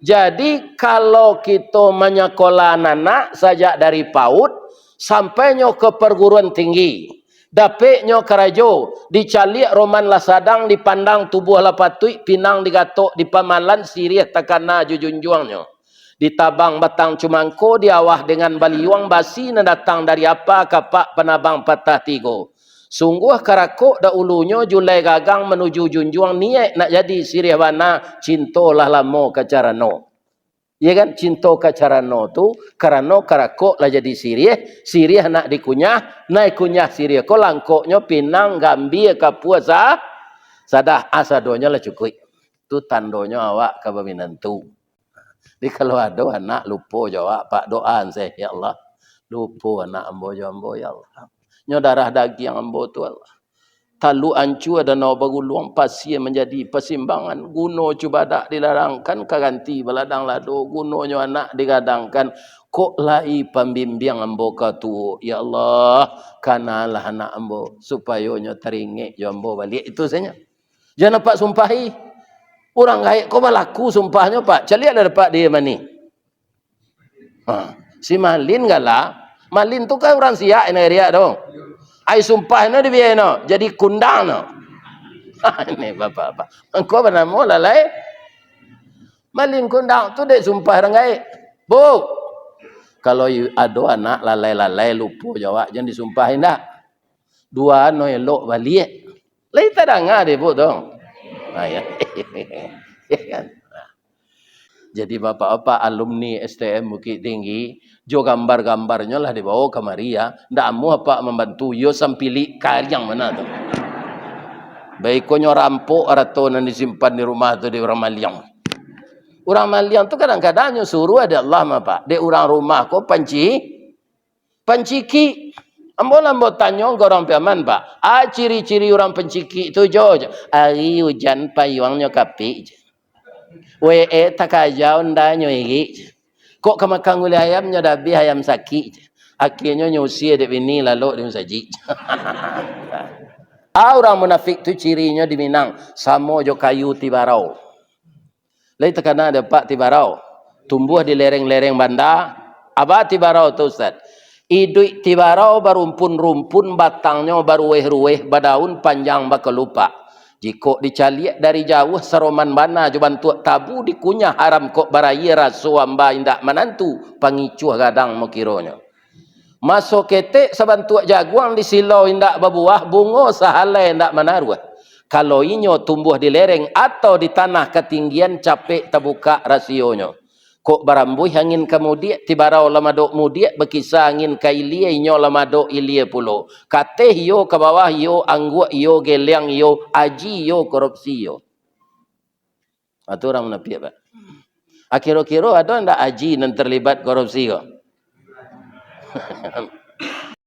Jadi kalau kita menyekolah anak sajak dari PAUD sampainya ke perguruan tinggi, dapetnya kerajo, dicalik roman lah sadang, dipandang tubuh lah patui, pinang digatok, dipamalan sirih takana jujunjuangnya. Ditabang batang cumangko, diawah dengan baliuang basi na datang dari apa kapak penabang patah tigo. Sungguh karakok dah ulunya julai gagang menuju junjuang niat nak jadi sirih wana cintolah lamo kacarano. Ya kan, cinta kacarano tu karena karakok lah jadi sirih nak dikunyah, naik kunyah sirih ko langkoknya pinang gambir kapuasa sadah asadonya lah cukup. Tu tandonya awak kababinan tu. Jadi kalau ada anak lupa jawab pak doaan saya ya Allah. Lupa anak ambo ya Allah. Nyo darah daging ambo tu Allah. Talu ancu ada nau baguluang pasir menjadi persimbangan. Guno cuba dak dilarangkan kaganti beladang lado. Gunonyo anak digadangkan. Kok lai pembimbing ambo katu. Ya Allah. Kanalah anak ambo. Supaya nyo teringik jo ambo balik. Itu saja. Jangan pak sumpahi. Orang gaik kau berlaku sumpahnya pak. Caliak dah dapat dia mani. Si Malin galah. Malin tu kan orang siak ini riak dong. Ai sumpah no dia no. Jadi kundang no. Ini bapak-bapak. Engkau bernama lalai. Malin kundang tu dek sumpah orang gaik. Bu. Kalau ada anak lalai-lalai lupa jawab jangan disumpahin dah. Dua no elok balik. Lai tak dengar dia bu dong. Ya. Jadi bapak-bapak alumni STM Bukit Tinggi, jo gambar-gambarnya lah dibawa ke Maria. Ndak amu apa membantu yo sampili kalian mana tu. Baik konyo rampok atau nan disimpan di rumah tu di orang Maliang. Orang Maliang tu kadang-kadang suruh ada Allah apa. De orang rumah ko panciki. Ambo tanya ke orang piaman pak. Ciri-ciri orang penciki tu jo. Hari hujan payuangnya kapi je. Takajau ndanya igi. Kok kemakang uli ayamnya dabi ayam sakit. Akhirnya nyusi ada bini lalu dia saji. Orang munafik tu cirinya di Minang samo jo kayu tibarau. Lai tekana ada pak tibarau. Tumbuh di lereng-lereng banda. Apa tibarau tu Ustaz? Idui tibarau barumpun-rumpun batangnya barueh-rueh badaun panjang bakalupa. Jika dicaliak dari jauh seroman bana juban tuak tabu dikunyah haram kok baraya rasu amba indak menantu pangicuh gadang mokironya. Masuk ketek sabantuak jaguang di silau indak berbuah bunga sahalai indak menaruh. Kalau inyo tumbuh di lereng atau di tanah ketinggian capek terbuka rasionya. Kok barambuh angin kemudian tibarau lamadok mudiak berkisah angin kailia inyo lamadok ilia pulo. Kateh yo ke bawah yo angguk yo geliang yo aji yo korupsi yo. Itu orang menepik pak. Akhir-akhir ada ndak aji yang terlibat korupsi yo.